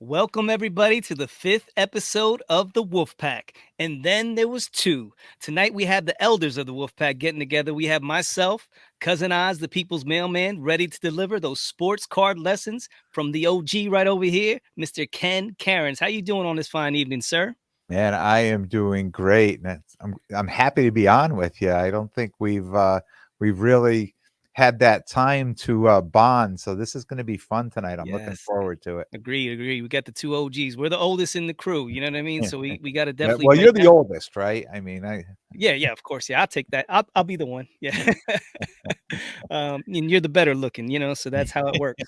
Welcome everybody to the 5th episode of the Wolfpack. And then there was 2. Tonight we have the elders of the Wolfpack getting together. We have myself, Cousin Oz, the people's mailman, ready to deliver those sports card lessons from the OG right over here, Mr. Ken Cairns. How you doing on this fine evening, sir? Man, I am doing great, and I'm happy to be on with you. I don't think we've really had that time to bond, so this is going to be fun tonight. I'm looking Yes. forward to it. Agreed. We got the 2 OGs. We're the oldest in the crew, you know what I mean? Yeah. So we got to Yeah, definitely well, make you're the that. oldest, right? I mean, I Yeah, of course. Yeah, I'll take that. I'll be the one. Yeah. And you're the better looking, so that's how it works.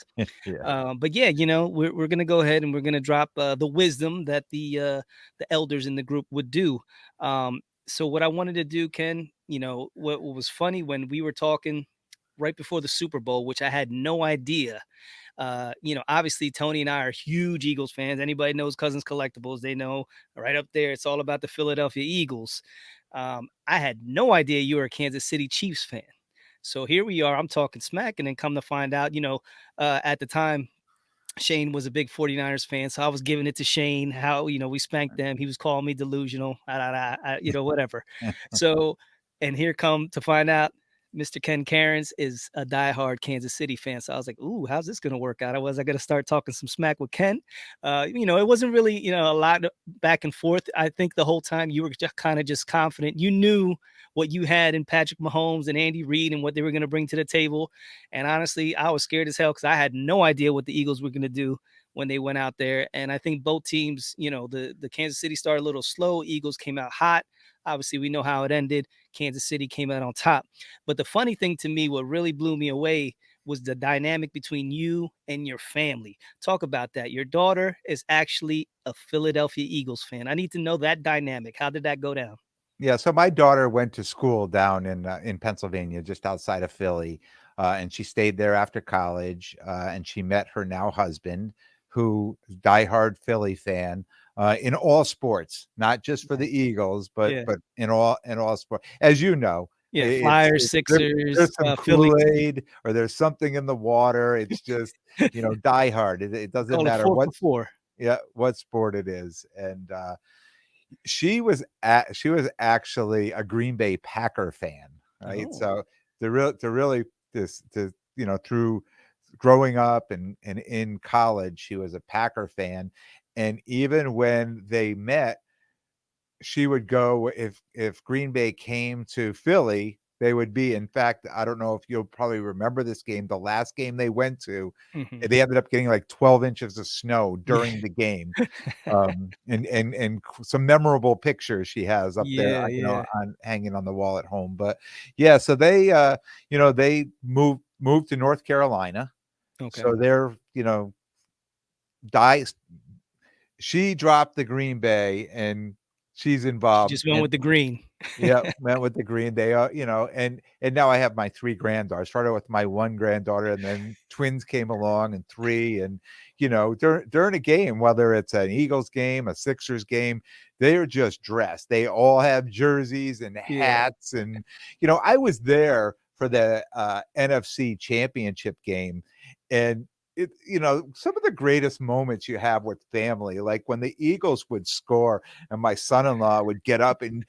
yeah. But yeah, we're gonna go ahead and we're gonna drop the wisdom that the elders in the group would do. So what I wanted to do, Ken, what was funny when we were talking right before the Super Bowl, which I had no idea. Obviously Tony and I are huge Eagles fans. Anybody knows Cousins Collectibles, they know right up there. It's all about the Philadelphia Eagles. I had no idea you were a Kansas City Chiefs fan. So here we are. I'm talking smack, and then come to find out, at the time, Shane was a big 49ers fan, so I was giving it to Shane how, we spanked them. He was calling me delusional, whatever. So, and here come to find out, Mr. Ken Cairns is a diehard Kansas City fan. So I was like, "Ooh, how's this going to work out?" I going to start talking some smack with Ken. It wasn't really, a lot of back and forth. I think the whole time you were just kind of just confident. You knew what you had in Patrick Mahomes and Andy Reid and what they were going to bring to the table. And honestly, I was scared as hell because I had no idea what the Eagles were going to do when they went out there. And I think both teams, the Kansas City started a little slow. Eagles came out hot. Obviously, we know how it ended. Kansas City came out on top. But the funny thing to me, what really blew me away was the dynamic between you and your family. Talk about that. Your daughter is actually a Philadelphia Eagles fan. I need to know that dynamic. How did that go down? Yeah, so my daughter went to school down in Pennsylvania, just outside of Philly, and she stayed there after college, and she met her now husband, who is diehard Philly fan, in all sports, not just for the Eagles, but Yeah. in all sports. As you know, Yeah. Flyers, there's Sixers, some Phillies. Kool-Aid or there's something in the water. It's just, diehard. It doesn't Call it matter 4 for 4. what sport it is, and she was actually a Green Bay Packer fan, right? Oh. So to really this to through growing up and in college, she was a Packer fan, and even when they met, she would go if Green Bay came to Philly, they would be. In fact, I don't know if you'll probably remember this game. The last game they went to, Mhm. they ended up getting like 12 inches of snow Yeah. during the game. And some memorable pictures she has up there, Yeah, yeah. on hanging on the wall at home. But yeah, so they moved to North Carolina. Okay. So they're, die she dropped the Green Bay and she's She involved just went in. with the green. Yeah, went with the green. They are, and now I have my 3 granddaughters. Started with my 1 granddaughter, and then twins came along, and 3, and, during a game, whether it's an Eagles game, a Sixers game, they're just dressed. They all have jerseys and Yeah. hats, and, I was there for the, NFC Championship game, and some of the greatest moments you have with family, like when the Eagles would score and my son-in-law would get up and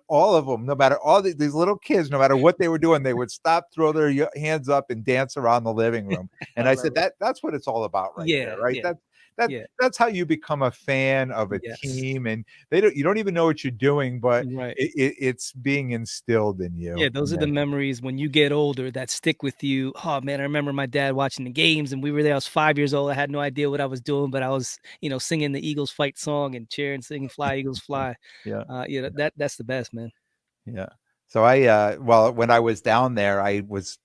all of them, no matter these little kids, no matter what they were doing, they would stop, throw their hands up, and dance around the living room. I And I love said, it. that's what it's all about right there, Yeah, right? yeah, That yeah. that's how you become a fan of a Yes. team, and you don't even know what you're doing, but Right. it's being instilled in Yeah, you. those are the memories when you get older that stick with you. Oh man, I remember my dad watching the games and we were there. I was 5 years old. I had no idea what I was doing, but I was, singing the Eagles fight song and cheering, singing Fly Eagles Fly. Yeah. That's the best, man. Yeah. So well, when I was down there, I was,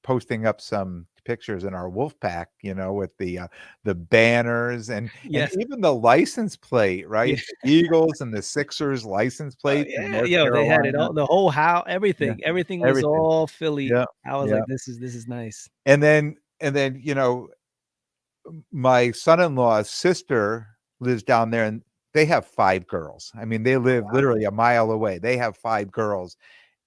posting up some pictures in our Wolfpack, with the banners and Yes. even the license plate, Yeah. right? The Eagles and the Sixers license plates in Yeah, North yo, they had it Carolina. all, the whole house, Yeah. everything was Everything. all Philly. Yeah. I was Yeah. like, this is nice. And then, my son-in-law's sister lives down there, and they have 5 girls. I mean, they live Wow. literally a mile away. They have 5 girls,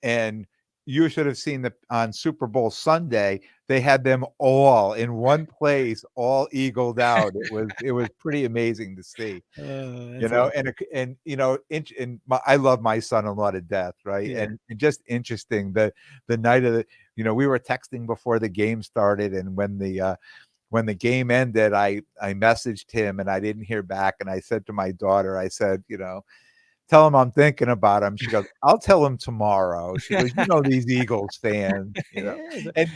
and you should have seen the on Super Bowl Sunday, they had them all in one place, all eagled out. It was pretty amazing to see, That's awesome. and I love my son-in-law to death, right? Yeah. And just interesting, the night of the we were texting before the game started, and when the game ended, I messaged him and I didn't hear back. And I said to my daughter, I said, tell him I'm thinking about him. She goes, I'll tell him tomorrow. She goes, these Eagles fans. Yeah, And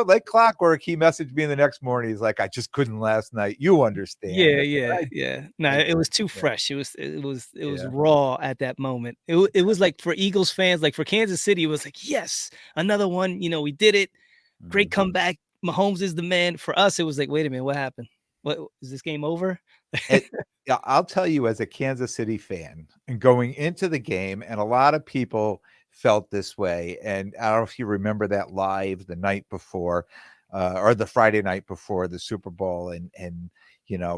like clockwork, he messaged me the next morning. He's like, I just couldn't last night. You understand. yeah, yeah, yeah. No, I it was too yeah, fresh. It was yeah. raw at that moment. It was like for Eagles fans, like for Kansas City, it was like, yes, another one. We did it. Great Mhm. comeback. Mahomes is the man. For us, it was like, wait a minute, what happened? What is this game over? It Yeah, I'll tell you as a Kansas City fan and going into the game, and a lot of people felt this way, and I don't know if you remember that live the night before, or the Friday night before the Super Bowl, and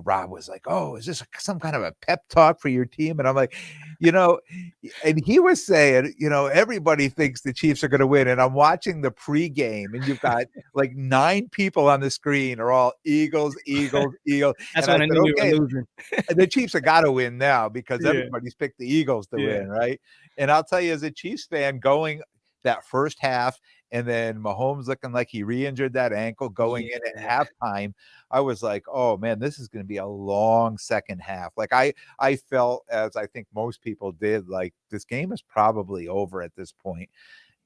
Rob was like, "Oh, is this some kind of a pep talk for your team?" And I'm like, you know, and he was saying, everybody thinks the Chiefs are gonna win, and I'm watching the pregame, and you've got like 9 people on the screen are all Eagles, Eagles, Eagles, That's and I when I said, knew we were "Okay, losing. the Chiefs have got to win now because Yeah, everybody's picked the Eagles to yeah, win, right?" And I'll tell you, as a Chiefs fan, going that first half, and then Mahomes looking like he re-injured that ankle going in yeah. at halftime, I was like, "Oh man, this is going to be a long second half." Like I felt, as I think most people did, like this game is probably over at this point,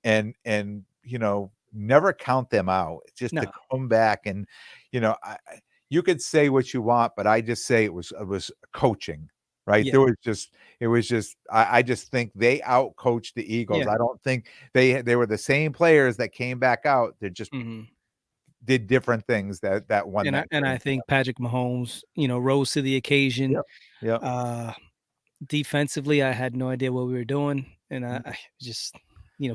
and never count them out. Just to No, come back, and you could say what you want, but I just say it was coaching, right? yeah, I just think they out coached the Eagles. yeah. I don't think they were the same players that came back out. They just Mhm. did different things that won And I that and I game. think Patrick Mahomes, rose to the occasion. Yep. Yep. Uh, Defensively, I had no idea what we were doing, and I just,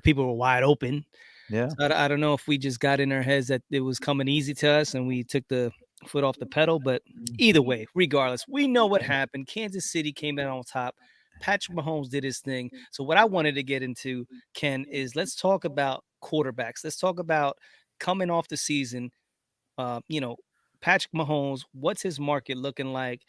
people were wide open. Yeah. So I don't know if we just got in our heads that it was coming easy to us and we took the foot off the pedal, but either way, regardless, we know what happened. Kansas City came out on top. Patrick Mahomes did his thing. So what I wanted to get into, Ken, is let's talk about quarterbacks. Let's talk about coming off the season. Uh, you know, Patrick Mahomes, what's his market looking like?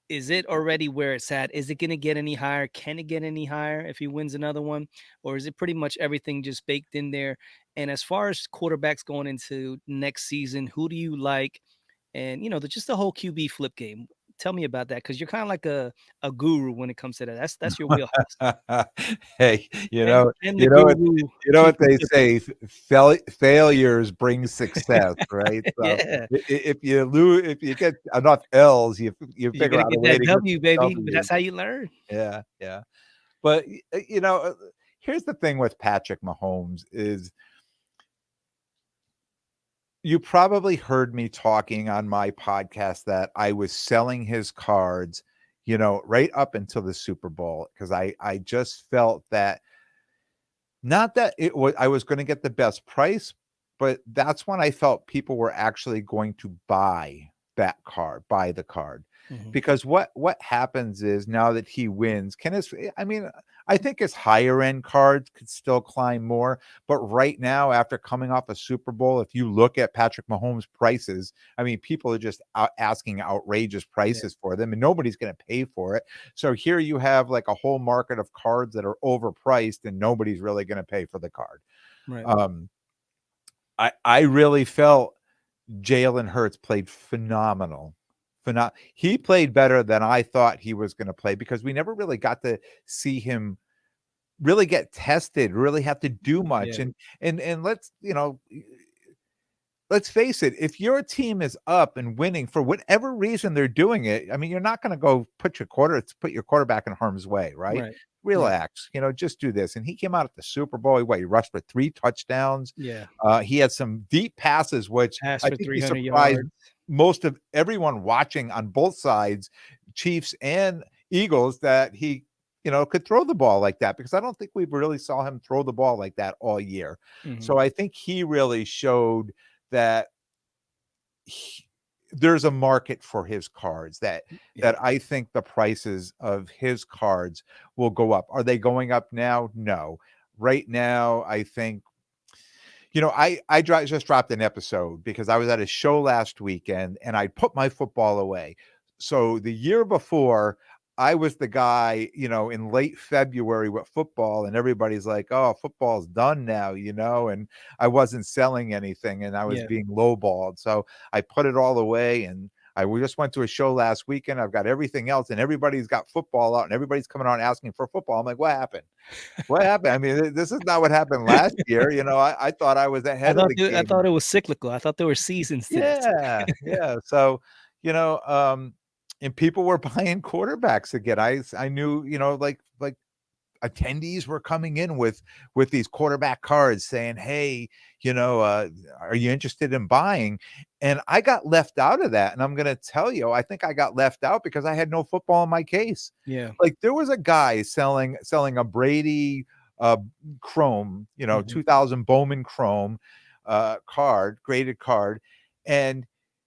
Is it already where it's at? Is it going to get any higher? Can it get any higher if he wins another one? Or is it pretty much everything just baked in there? And as far as quarterbacks going into next season, who do you like? And just the whole QB flip game. Tell me about that because you're kind of like a guru when it comes to that. That's your wheelhouse. Hey, Ken the what guru QB they flipper. say, failures bring success, right? So, Yeah, if you get enough L's, you you're figure gonna out a get way that to get W, some baby. But W's. that's how you learn. Yeah, yeah. But, here's the thing with Patrick Mahomes is you probably heard me talking on my podcast that I was selling his cards, right up until the Super Bowl because I just felt that not that I was gonna get the best price, but that's when I felt people were actually going to buy the card. Mhm. Because what happens is now that he wins, I mean, I think his higher end cards could still climb more, but right now, after coming off a Super Bowl, if you look at Patrick Mahomes' prices, I mean, people are just asking outrageous Yeah, prices for them, and nobody's gonna pay for it. So here you have like a whole market of cards that are overpriced and nobody's really going to pay for the card. right. Um, I really felt Jalen Hurts played phenomenal. He played better than I thought he was going to play because we never really got to see him really get tested, really have to do much. Yeah, And let's face it, if your team is up and winning for whatever reason they're doing it, I mean, you're not gonna go put your quarterback in harm's way, right? right, right. Relax, just do this. And he came out at the Super Bowl, he rushed for 3 touchdowns. Yeah, He had some deep passes, which pass I for think he 300 surprised yards. most of everyone watching on both sides, Chiefs and Eagles, that he, could throw the ball like that because I don't think we really saw him throw the ball like that all year. Mhm. So I think he really showed that he there's a market for his cards Yeah. that I think the prices of his cards will go up. Are they going up now? No. Right now, I think just dropped an episode because I was at a show last weekend and I put my football away. So the year before, I was the guy, in late February with football, and everybody's like, "Oh, football's done now," and I wasn't selling anything, and I was Yeah. being lowballed. So I put it all away, and we just went to a show last weekend. I've got everything else, and everybody's got football out, and everybody's coming on asking for football. I'm like, "What happened? What happened?" I mean, this is not what happened last year. I thought I was ahead of the I game. thought it was cyclical. I thought there were seasons to this. Yeah, yeah. So, you know, um, and people were buying quarterbacks again. I knew, like attendees were coming in with these quarterback cards saying, "Hey, are you interested in buying?" And I got left out of that. And I'm going to tell you, I think I got left out because I had no football in my case. Yeah. Like there was a guy selling a Brady uh Chrome, Mhm. 2000 Bowman Chrome card, graded card, and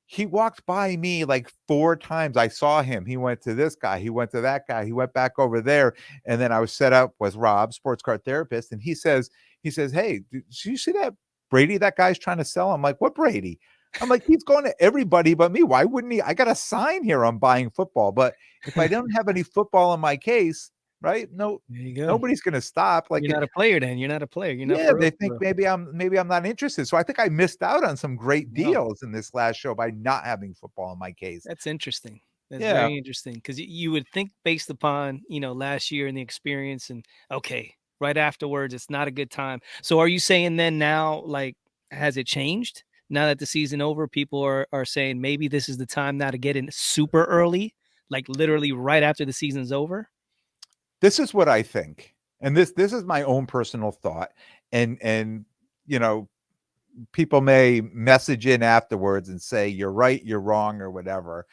he walked by me like 4 times. I saw him. He went to this guy, he went to that guy, he went back over there, and then I was set up with Rob, sports card therapist, and he says, "Hey, did you see that Brady that guy's trying to sell?" I'm like, "What Brady?" I'm like, "He's going to everybody but me. Why wouldn't he? I got a sign here on buying football, but if I don't have any football in my case, right? No, There you go. nobody's going to stop." Like, You're not a player then. You're not a player. You're not yeah, for real, they for think real. maybe I'm not interested. So I think I missed out on some great No. deals in this last show by not having football in my case. That's interesting. That's Yeah. very interesting because you would think based upon, last year and the experience and okay, right afterwards, it's not a good time. So are you saying then now, like, has it changed? Now that the season over, people are saying maybe this is the time now to get in super early, like literally right after the season's over? This is what I think. And this is my own personal thought. And you know, people may message in afterwards and say you're right, you're wrong or whatever.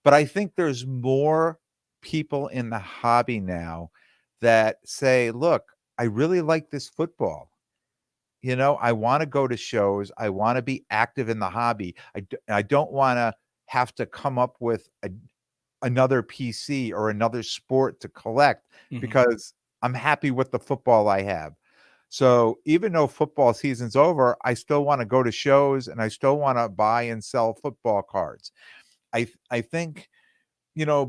But I think there's more people in the hobby now that say, "Look, I really like this football. I want to go to shows. I want to be active in the hobby. I don't want to have to come up with another PC or another sport to collect Mhm. because I'm happy with the football I have." So even though football season's over, I still want to go to shows and I still want to buy and sell football cards. I think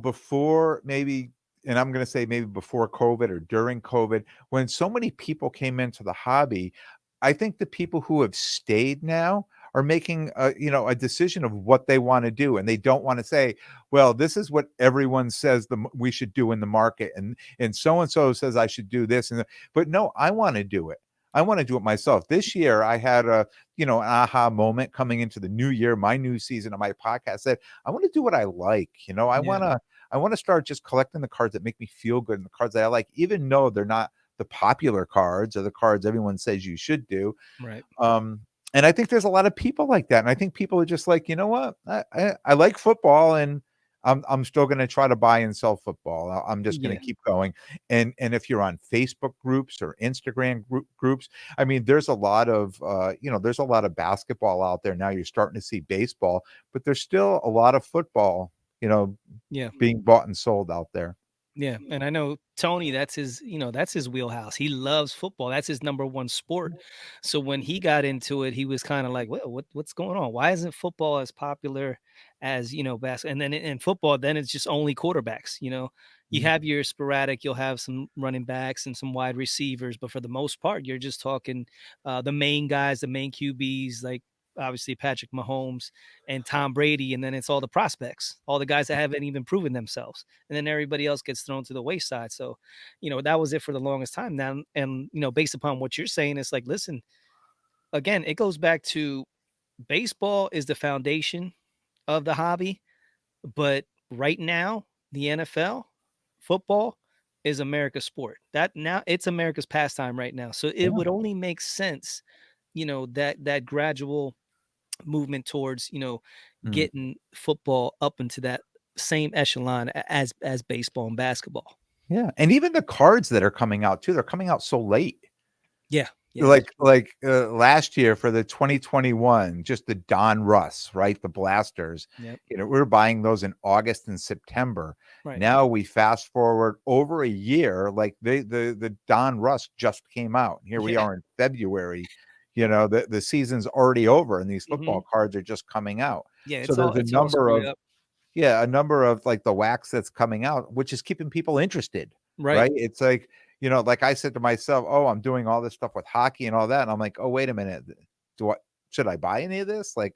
before maybe, and I'm going to say maybe before COVID or during COVID, when so many people came into the hobby, I think the people who have stayed now are making a decision of what they want to do, and they don't want to say, "Well, this is what everyone says we should do in the market," and so says I should do this, but no, I want to do it. I want to do it myself. This year, I had an aha moment coming into the new year, my new season of my podcast. Said, I want to do what I like. Yeah, I want to start just collecting the cards that make me feel good and the cards that I like, even though they're not the popular cards or the cards everyone says you should do. right. Um, and I think there's a lot of people like that. And I think people are just like, you know what? I like football and I'm still going to try to buy and sell football. I'm just going Yeah, to keep going. And if you're on Facebook groups or Instagram groups, I mean, there's a lot of there's a lot of basketball out there now. You're starting to see baseball, but there's still a lot of football, you know, yeah. being bought and sold out there. Yeah, and I know Tony, that's his wheelhouse. He loves football. That's his number one sport. So when he got into it, he was kind of like, "Well, what's going on? Why isn't football as popular as, basketball?" And then in football, then it's just only quarterbacks, You Mhm. have your sporadic, you'll have some running backs and some wide receivers, but for the most part, you're just talking the main guys, the main QBs, like obviously Patrick Mahomes and Tom Brady, and then it's all the prospects, all the guys that haven't even proven themselves, and then everybody else gets thrown to the wayside. So, that was it for the longest time. Now, and based upon what you're saying, it's like, listen, again, it goes back to baseball is the foundation of the hobby, but right now, the NFL, football is America's sport. That now it's America's pastime right now. So it Yeah. would only make sense, that gradual movement towards, Mm. getting football up into that same echelon as baseball and basketball. Yeah. And even the cards that are coming out too, they're coming out so late. Yeah, yeah, that's true. Last year for the 2021, just the Don Russ, right? The blasters. Yep. We were buying those in August and September. Right. Now we fast forward over a year, like the Don Russ just came out. Here we Yeah. are in February. The season's already over and these Mhm. football cards are just coming out. Yeah, So there's a it's all number screwed of up. yeah, a number of like the wax that's coming out, which is keeping people interested, Right. right? It's like, like I said to myself, oh, I'm doing all this stuff with hockey and all that. And I'm like, oh, wait a minute. Do I should I buy any of this? Like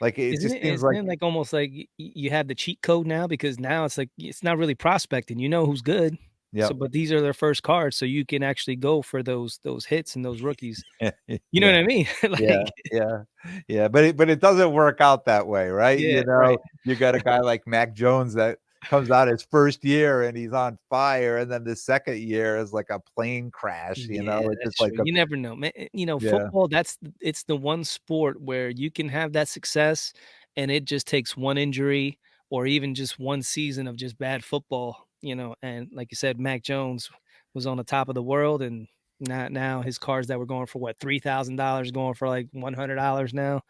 it Isn't just it seems isn't like it, like, almost like you have the cheat code now because now it's like it's not really prospecting, you know who's good. So yep. but these are their first cards, so you can actually go for those hits and those rookies. You know Yeah. what I mean? Yeah, Like yeah, yeah, but it doesn't work out that way, right? yeah, right. You got a guy like Mac Jones that comes out his first year and he's on fire, and then the second year is like a plane crash, Yeah, it's that's just true. like a You never know, man. yeah. Football, it's the one sport where you can have that success and it just takes one injury or even just one season of just bad football, and like you said, Mac Jones was on the top of the world and now his cars that were going for what, $3,000 going for like $100 now,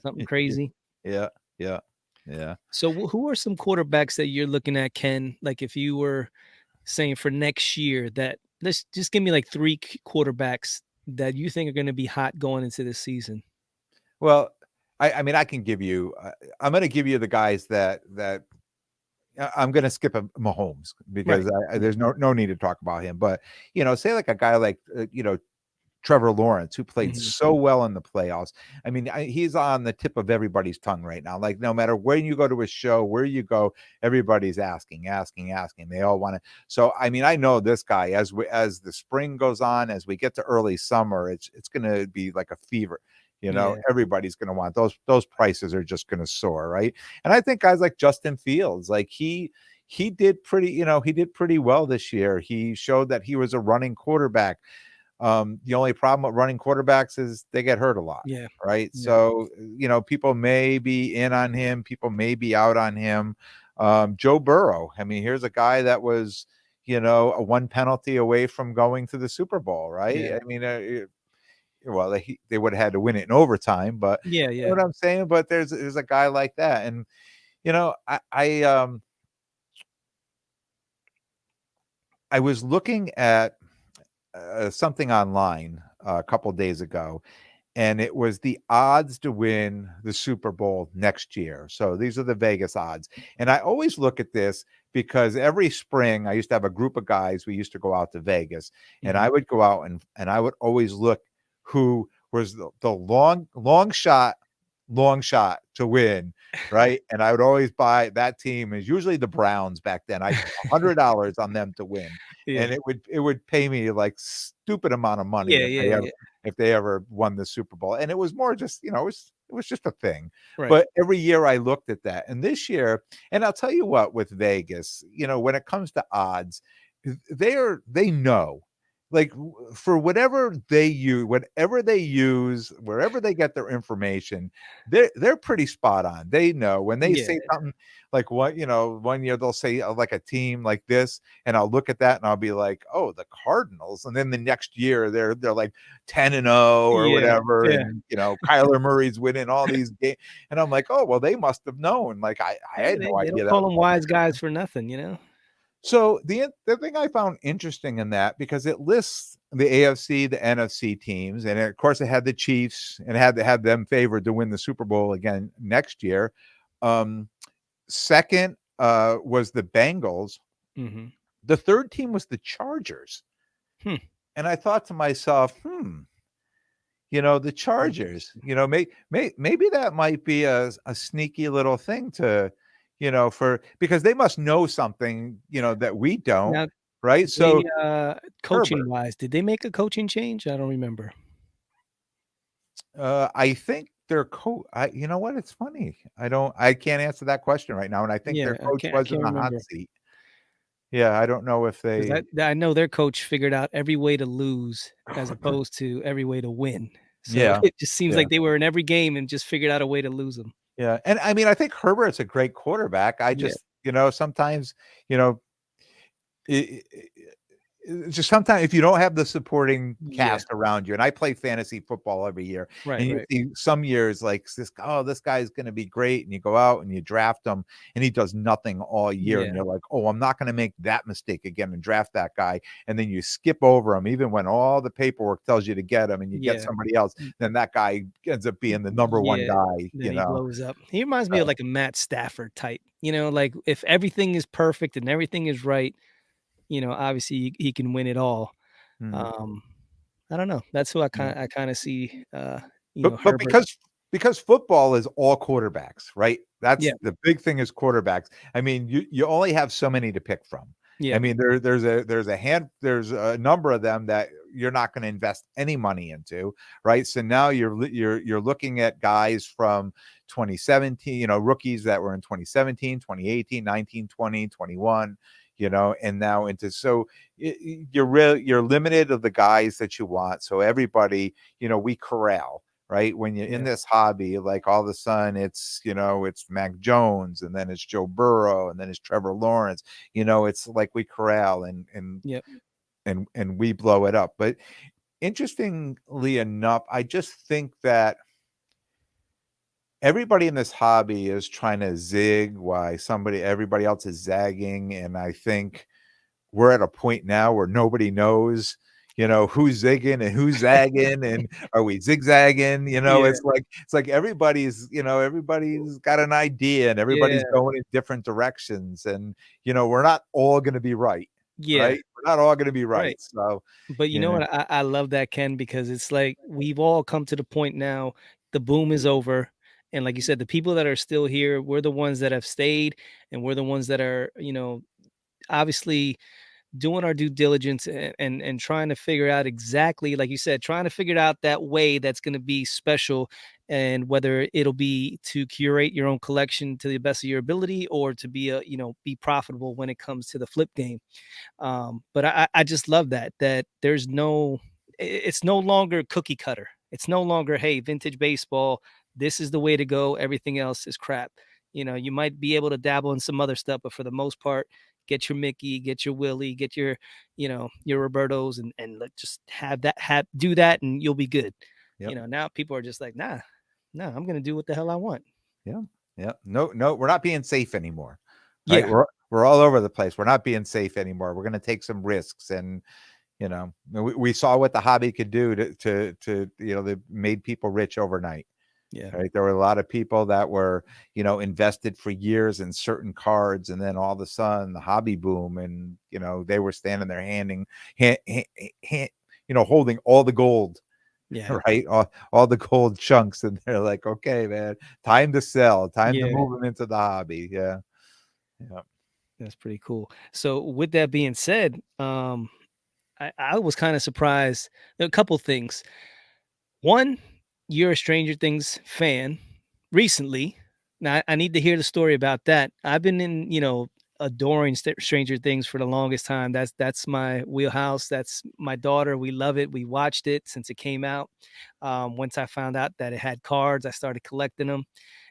something crazy. Yeah, yeah, yeah. So who are some quarterbacks that you're looking at, Ken? Like if you were saying for next year that let's just give me like 3 quarterbacks that you think are gonna be hot going into this season. Well, I mean, I can give you, I'm gonna give you the guys that I'm gonna skip a Mahomes because Right. Yeah. there's no need to talk about him, but, say like a guy like, Trevor Lawrence, who played Mhm. so well in the playoffs. I mean, he's on the tip of everybody's tongue right now. Like, no matter where you go to a show, where you go, everybody's asking, asking, asking. They all want to. So, I mean, I know this guy as the spring goes on, as we get to early summer, it's going to be like a fever. Yeah. Everybody's going to want those prices are just going to soar, right? And I think guys like Justin Fields, like he did pretty, he did pretty well this year. He showed that he was a running quarterback. The only problem with running quarterbacks is they get hurt a lot, Yeah. right? Yeah. So, people may be in on him, people may be out on him. Joe Burrow, I mean, here's a guy that was, a one penalty away from going to the Super Bowl, right? Yeah. I mean, well, they would have had to win it in overtime, but Yeah, you know yeah. what I'm saying? But there's a guy like that. And, I was looking at something online a couple days ago, and it was the odds to win the Super Bowl next year. So these are the Vegas odds. And I always look at this because every spring I used to have a group of guys. We used to go out to Vegas, and I Mhm. would go out and I would always look who was the long shot to win, right? And I would always buy that team is usually the Browns back then. I put $100 on them to win. And Yeah. it would pay me like stupid amount of money Yeah, yeah, yeah. if they ever won the Super Bowl. And it was more just, it was just a thing. Right. But every year I looked at that. And this year, and I'll tell you what, with Vegas, when it comes to odds, they know. Like for whatever they use, wherever they get their information, they're pretty spot on. They know when they Yeah. say something like what, 1 year they'll say like a team like this, and I'll look at that and I'll be like, "Oh, the Cardinals." And then the next year they're like 10-0 or Yeah. whatever, Yeah. and Kyler Murray's winning all these games, and I'm like, "Oh, well, they must have known." Like I Hey, had they no they idea don't that call was them all wise that good. guys for nothing? So the thing I found interesting in that, because it lists the AFC, the NFC teams, and of course it had the Chiefs and had them favored to win the Super Bowl again next year. Um, Second was the Bengals. Mhm. The third team was the Chargers. Hmm. And I thought to myself, the Chargers, Interesting. maybe that might be a sneaky little thing to, because they must know something, that we don't, Now, right? they, So coaching Herbert, wise, did they make a coaching change? I don't remember. I think their coach, you know what? It's funny. I can't answer that question right now. And I think their Yeah, coach I was in can't the hot remember. seat. Yeah, I don't know if 'Cause they, I know their coach figured out every way to lose as opposed to every way to win. So, yeah, it just seems yeah. like they were in every game and just figured out a way to lose them. Yeah, and I mean, I think Herbert's a great quarterback. I Yeah. just, sometimes, you know, I just sometimes if you don't have the supporting Yeah. cast around you, and I play fantasy football every year, Right, and you right. see some years like this, oh, this guy's going to be great, and you go out and you draft him, and he does nothing all year, and Yeah, you're like, oh, I'm not going to make that mistake again and draft that guy, and then you skip over him, even when all the paperwork tells you to get him, and you get yeah. somebody else, then that guy ends up being the number one Yeah, guy, then he blows up. He reminds me Uh, of like a Matt Stafford type, like if everything is perfect and everything is right, obviously he can win it all. mhm. Um, I don't know. That's who I kinda see, But Herbert. because football is all quarterbacks, right? Yeah, That's the big thing is quarterbacks. I mean, you only have so many to pick from. I yeah, mean, there's a number of them that you're not going to invest any money into, right? So now you're looking at guys from 2017, rookies that were in 2017, 2018, 19, 20, 21, and now into so you're limited of the guys that you want. So everybody, we corral, right? When you're in yeah, this hobby, like all of a sudden it's Mac Jones, and then it's Joe Burrow, and then it's Trevor Lawrence. It's like we corral yep, and we blow it up. But interestingly enough, I just think that everybody in this hobby is trying to zig why everybody else is zagging. And I think we're at a point now where nobody knows, who's zigging and who's zagging, and are we zigzagging? yeah, It's like everybody's got an idea, and everybody's yeah, going in different directions, and we're not all going to be right, yeah, right? We're not all going to be right. right. So, But you you know know, what? I love that, Ken, because it's like we've all come to the point now, the boom is over. And like you said, the people that are still here, we're the ones that have stayed, and we're the ones that are, obviously doing our due diligence and trying to figure out exactly like you said, trying to figure out that way that's going to be special, and whether it'll be to curate your own collection to the best of your ability or to be be profitable when it comes to the flip game. But I just love that there's it's no longer cookie cutter. It's no longer, hey, vintage baseball, this is the way to go. Everything else is crap. You might be able to dabble in some other stuff, but for the most part, get your Mickey, get your Willie, get your Robertos, and just have do that, and you'll be good. yep. Now people are just like, nah, I'm gonna do what the hell I want. Yeah. Yeah. No, no, we're not being safe anymore. Right? Yeah, We're all over the place. We're not being safe anymore. We're going to take some risks, and we saw what the hobby could do that made people rich overnight. yeah, Right? There were a lot of people that were, invested for years in certain cards, and then all of a sudden the hobby boom, and they were standing there hand, hand, hand, holding all the gold, yeah, right? All the gold chunks, and they're like, okay, man, time to sell, time to yeah. move them into the hobby. Yeah. Yeah. That's pretty cool. So with that being said, I was kind of surprised. A couple things. One, you're a Stranger Things fan recently. Now I need to hear the story about that. I've been adoring Stranger Things for the longest time. That's my wheelhouse. That's my daughter. We love it. We watched it since it came out. Once I found out that it had cards, I started collecting them.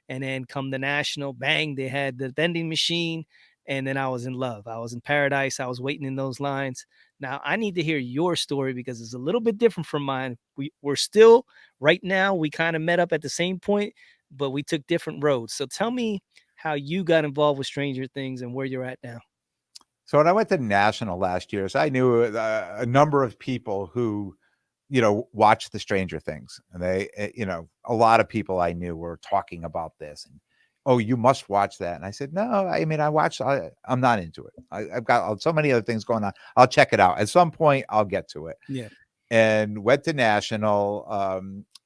And then come the national, bang, they had the vending machine. And then I was in love. I was in paradise. I was waiting in those lines. Now I need to hear your story because it's a little bit different from mine. We're still right now, we kind of met up at the same point, but we took different roads. So tell me how you got involved with Stranger Things and where you're at now. So when I went to national last year, so I knew a number of people who watch the Stranger Things, and a lot of people I knew were talking about this, and oh, you must watch that. And I said, no, I mean, I'm not into it. I've got so many other things going on. I'll check it out at some point. I'll get to it. Yeah. And went to national.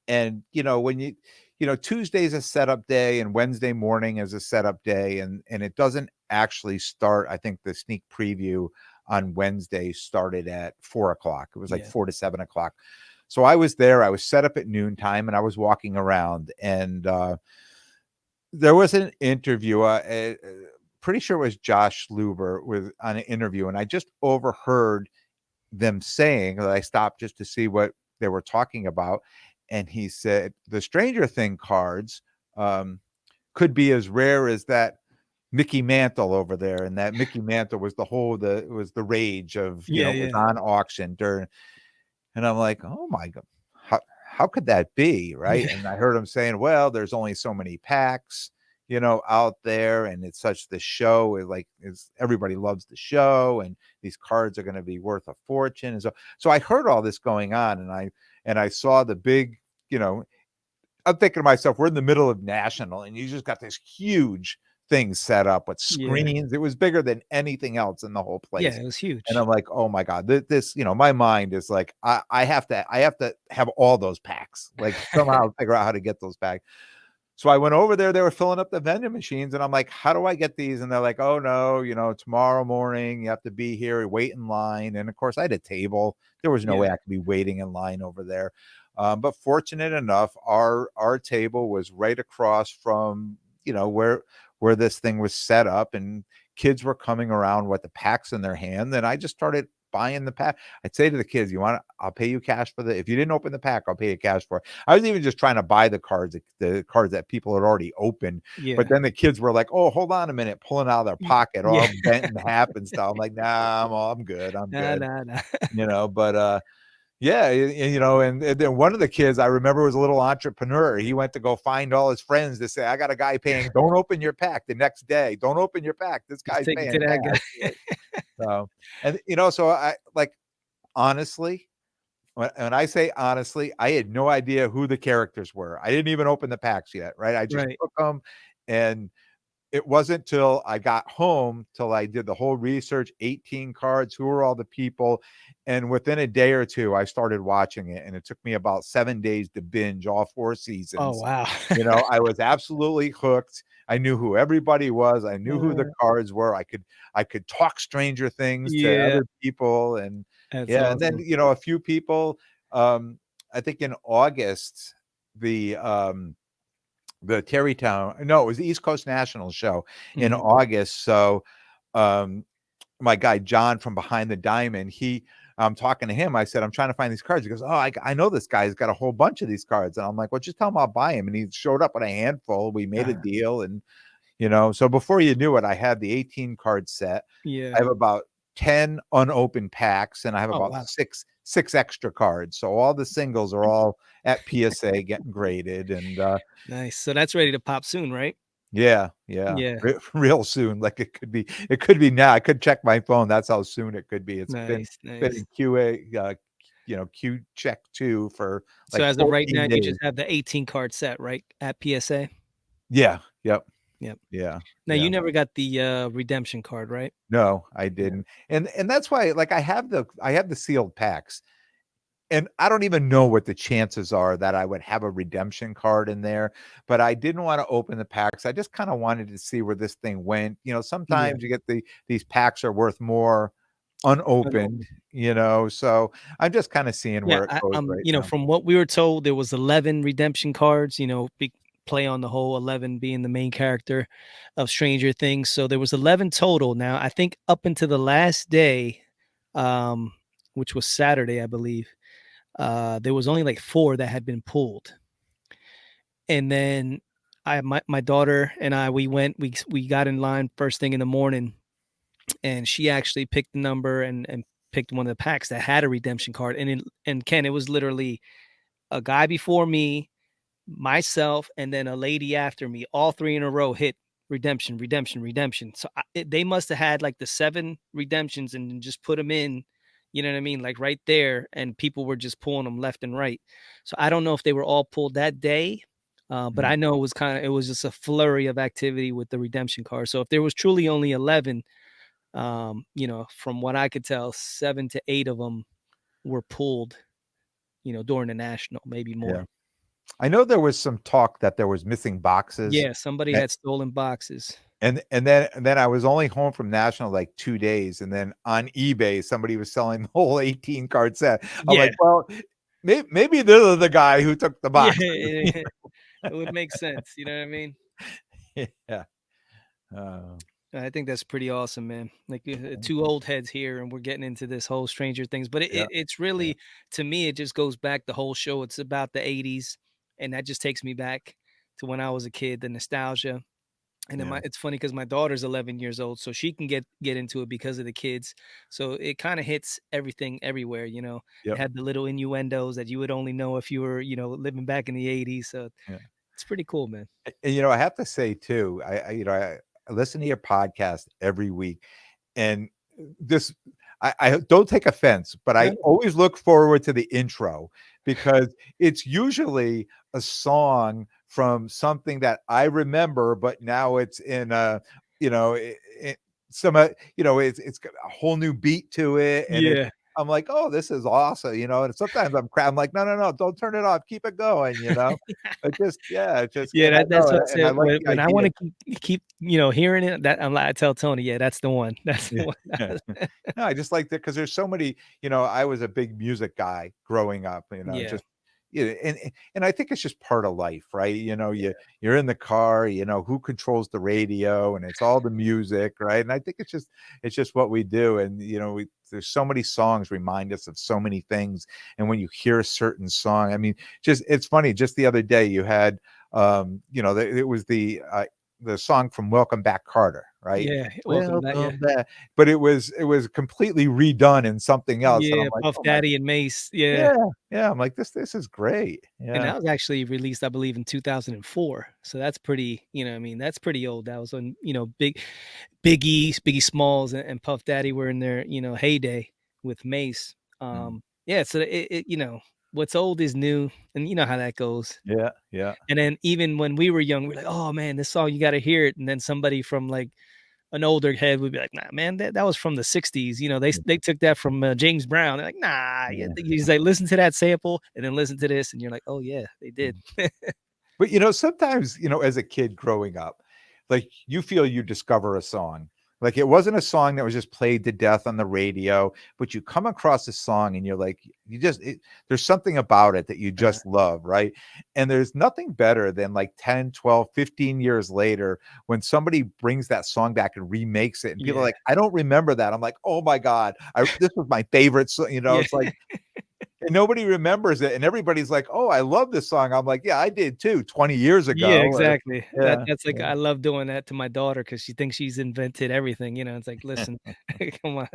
And when Tuesday's a setup day, and Wednesday morning is a setup day, and it doesn't actually start. I think the sneak preview on Wednesday started at 4 o'clock. It was like Yeah. 4 to 7 o'clock. So I was there. I was set up at noontime, and I was walking around, and there was an interview. Pretty sure it was Josh Luber with on an interview, and I just overheard them saying that. I stopped just to see what they were talking about, and he said the Stranger Thing cards could be as rare as that Mickey Mantle over there, and that Mickey Mantle was the was the rage of, Yeah, it was yeah. on auction during, and I'm like, "Oh my god, how could that be?" Right? Yeah, And I heard him saying, "Well, there's only so many packs, out there, and it's such the show is like is everybody loves the show, and these cards are gonna be worth a fortune." And so I heard all this going on, and I saw the big, you know, I'm thinking to myself, we're in the middle of national, and you just got this huge thing set up with yeah. screens. It was bigger than anything else in the whole Yeah, place. it was And huge. I'm like, oh my God, this, my mind is like, I have to have all those packs, like somehow figure out how to get those packs. So I went over there, they were filling up the vending machines, and I'm like, "How do I get these?" And they're like, "Oh, no, tomorrow morning, you have to be here, wait in line." And of course, I had a table. There was no Yeah. way I could be waiting in line over there. But fortunate enough, our table was right across from, where this thing was set up, and kids were coming around with the packs in their hand, and I just started buying the pack. I'd say to the kids, I'll pay you cash for the if you didn't open the pack, I'll pay you cash for it." I was even just trying to buy the cards that people had already opened, but Yeah. then the kids were like, "Oh, hold on a minute," pulling out of their pocket, Yeah. all bent in half and stuff. I'm like, "Nah, I'm good, I'm Nah, good." nah, nah. But, yeah, and then one of the kids I remember was a little entrepreneur. He went to go find all his friends to say, "I got a guy paying, don't open your pack the next day. Don't open your pack. This Just guy's take it paying to that cash." guy. So, and, so I like, honestly, when I say honestly, I had no idea who the characters were. I didn't even open the packs yet, right? I just Right. took them, and it wasn't till I got home till I did the whole research, 18 cards, who are all the people, and within a day or 2, I started watching it, and it took me about 7 days to binge all 4 Oh, seasons. wow. I was absolutely hooked. I knew who everybody was. I knew who the Uh, cards were. I could talk Stranger Things to yeah, other people, and that's yeah, and then, awesome. a few people, I think in August, the, the Terrytown no, it was the East Coast National show in Mhm. August, so, um, my guy John from Behind the Diamond, I'm talking to him, I said, "I'm trying to find these cards." He goes, "Oh, I know this guy's got a whole bunch of these cards." And I'm like, "Well, just tell him I'll buy him." And he showed up with a handful, we made a Uh, deal, and, so before you knew it, I had the 18 card set. I yeah. have about 10 unopened packs, and I have Oh, about wow. six extra cards, so all the singles are all at PSA getting graded, and, Nice. So that's ready to pop soon, right? yeah, yeah, Yeah. real soon, like, it could be now, I could check my phone, that's how soon it could be. It's been Nice, been nice. in QA, Q check 2 for, So like, as of right 14 now, you days. just have the 18 card set, right, at PSA? Yeah, yep, Yep. yeah, Now you yeah. never got the, redemption card, right? No, I Yeah. didn't, and that's why, like, I have the sealed packs, and I don't even know what the chances are that I would have a redemption card in there, but I didn't wanna open the packs. I just kinda wanted to see where this thing went. Yeah. Sometimes you get these packs are worth more Unopened. unopened, so I'm just kinda seeing Yeah, where it goes right now. from what we were told, there was 11 redemption cards, play on the whole 11 being the main character of Stranger Things. So there was 11 total. Now, I think up until the last day, um, which was Saturday, I believe, there was only like 4 that had been pulled. And then my daughter and I, we got in line first thing in the morning, and she actually picked the number and picked one of the packs that had a redemption card. And Ken, it was literally a guy before me, myself, and then a lady after me. All 3 in a row hit redemption, redemption, redemption. So they must have had like the 7 redemptions and then just put them in. You know what I mean? Like right there, and people were just pulling them left and right. So I don't know if they were all pulled that day, but Mm, I know it was just a flurry of activity with the redemption card. So if there was truly only 11, from what I could tell, 7 to 8 of them were pulled, during the national, maybe more. yeah. I know there was some talk that there was missing boxes, Yeah, somebody a had stolen boxes. and then I was only home from national, like, 2 days, and then on eBay, somebody was selling the whole 18 card set. I'm Yeah, like, "Well, maybe they're the guy who took the yeah, boxes." it would make sense, you know what I mean? Yeah. Oh, I think that's pretty awesome, man. Like, 2 old heads here, and we're getting into this whole Stranger Things, but yeah, it's yeah, really, to me, it just goes back the whole show, it's about the '80s, and that just takes me back to when I was a kid, the nostalgia. And then Yeah, it's funny because my daughter's 11 years old, so she can get into it because of the kids. So it kind of hits everything everywhere, you know. It yep, had the little innuendos that you would only know if you were, you know, living back in the 80s. So yeah. it's pretty cool, man. And, I have to say too, I listen to your podcast every week, and this I don't take offense, but I No, always look forward to the intro because it's usually a song from something that I remember, but now it's in a, you know, some, it's got a whole new beat to it, and yeah. I'm like, "Oh, this is awesome," and sometimes I'm like, "No, no, no, don't turn it off, keep it going." It just yeah, it just Yeah, and I that's know, what I and I said like the when I idea. wanna keep, you know, hearing it, that I'm like I tell Tony, "Yeah, that's the one. That's the Yeah. one." No, I just like that because there's so many. I was a big music guy growing up, Yeah, just and I think it's just part of life, right? yeah, You're in the car, who controls the radio, and it's all the music, right? And I think it's just what we do. And there's so many songs remind us of so many things. And when you hear a certain song, I mean, just it's funny, just the other day you had it was the song from Welcome Back Carter, right? yeah, welcome back, yeah. Welcome back. But it was completely redone in something else, and I'm Yeah, like, Puff "Oh my." Daddy and Mace, yeah. Yeah, yeah, I'm like, "This is great." And Yeah, that was actually released, I believe, in 2004. So that's pretty, you know what I mean, that's pretty old. That was when, you know, Biggie Smalls and Puff Daddy were in their, you know, heyday with Mace. mm, Yeah, so you know, what's old is new, and you know how that goes. yeah, yeah, And then even when we were young, we're like, "Oh man, this song you gotta hear it." And then somebody from like an older head would be like, "Nah, man, that was from the '60s. You know, they took that from James Brown." They're like, "Nah." yeah, He's like, "Listen to that sample, and then listen to this," and you're like, "Oh yeah, they did." mm. But, sometimes, as a kid growing up, like, you feel you discover a song. Like, it wasn't a song that was just played to death on the radio, but you come across a song and you're like, there's something about it that you Uh, just love, right? And there's nothing better than like 10, 12, 15 years later when somebody brings that song back and remakes it and people are yeah, like, "I don't remember that." I'm like, "Oh my God, this was my favorite." So, yeah. it's like, and nobody remembers it, and everybody's like, "Oh, I love this song." I'm like, "Yeah, I did too, 20 years Yeah, ago," or exactly. yeah, That's like yeah, I love doing that to my daughter because she thinks she's invented everything, you know, it's like, "Listen, come on."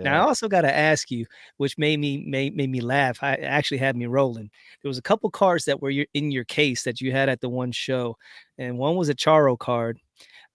Now yeah. I also gotta ask you, which made me laugh, it actually had me rolling. There was a couple cards that were in your case that you had at the one show, and one was a Charo card,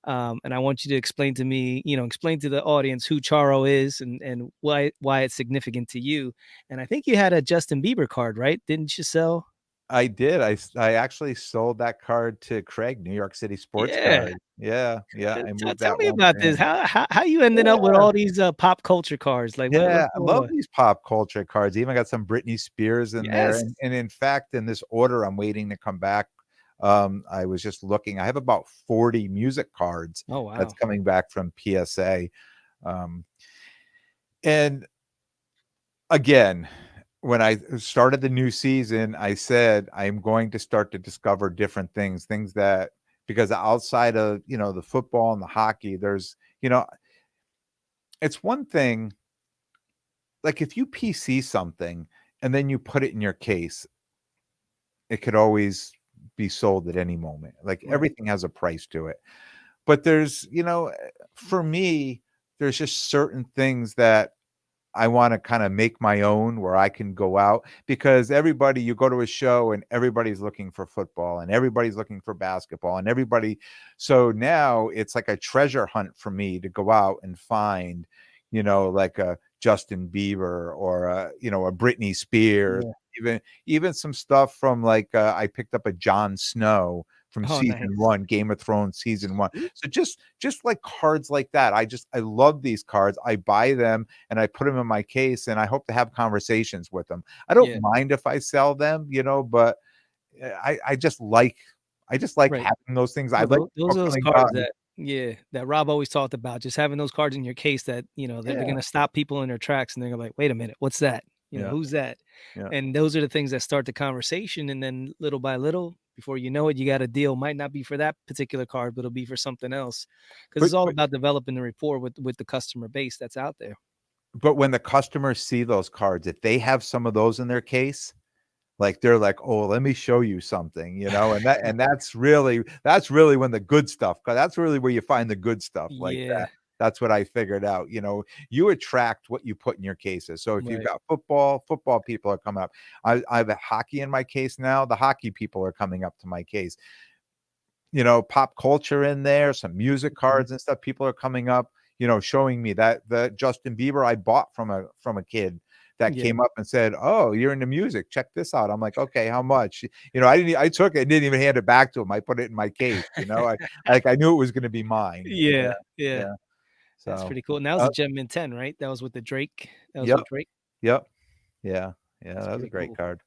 and I want you to explain to me, you know, explain to the audience who Charo is and why it's significant to you, and I think you had a Justin Bieber card, right? Didn't you sell? I did, I actually sold that card to Craig, New York City Sports Yeah. Card. Yeah, yeah, I Tell moved tell that me one about for this. him. How you ended up with Yeah, all these, pop culture cards? Like, what's yeah, I going love on? these pop culture cards, even got some Britney Spears in there, Yes. and in fact, in this order, I'm waiting to come back. I was just looking, I have about 40 music cards Oh, that's wow. coming back from PSA, um, and again, when I started the new season, I said I'm going to start to discover different things that because outside of, the football and the hockey, it's one thing, like if you PC something and then you put it in your case, it could always be sold at any moment. Like Right. everything has a price to it. But for me, there's just certain things that I wanna kinda make my own where I can go out because everybody you go to a show and everybody's looking for football and everybody's looking for basketball and everybody so now it's like a treasure hunt for me to go out and find, like a Justin Bieber or a Britney Spears, Yeah. even some stuff from like, I picked up a Jon Snow from Oh, season nice. 1, Game of Thrones season 1. Ooh, So just like cards like that, I love these cards. I buy them and I put them in my case, and I hope to have conversations with them. I don't yeah. mind if I sell them, but I just like Right. having those things. I Well, like those people are those coming cards by. that yeah, that Rob always talked about, just having those cards in your case that, you know, they're Yeah, gonna stop people in their tracks, and they're gonna be like, "Wait a minute, what's that? You know, yeah, who's that?" yeah. And those are the things that start the conversation, and then little by little, before you know it, you got a deal. Might not be for that particular card, but it'll be for something else, because But it's all but about developing the rapport with the customer base that's out there. but when the customers see those cards, if they have some of those in their case, like they're like, "Oh, let me show you something," and that's really when the good stuff 'cause that's really where you find the good stuff like that. Yeah, That's what I figured out, you attract what you put in your cases. So if you've right. got football people are coming up. I have a hockey in my case now. The hockey people are coming up to my case. Pop culture in there, some music Mhm. cards and stuff. People are coming up, showing me that the Justin Bieber I bought from a kid that Yeah. came up and said, "Oh, you're into music. Check this out." I'm like, "Okay, how much?" I took it and didn't even hand it back to him. I put it in my case. I knew it was gonna be mine. Yeah, Yeah, yeah. yeah. That's So, pretty cool. And that was uh, a Gem 10, right? That was with the Drake. That was yep, with Drake? yep, yeah, yeah. That's That was a pretty great cool. card.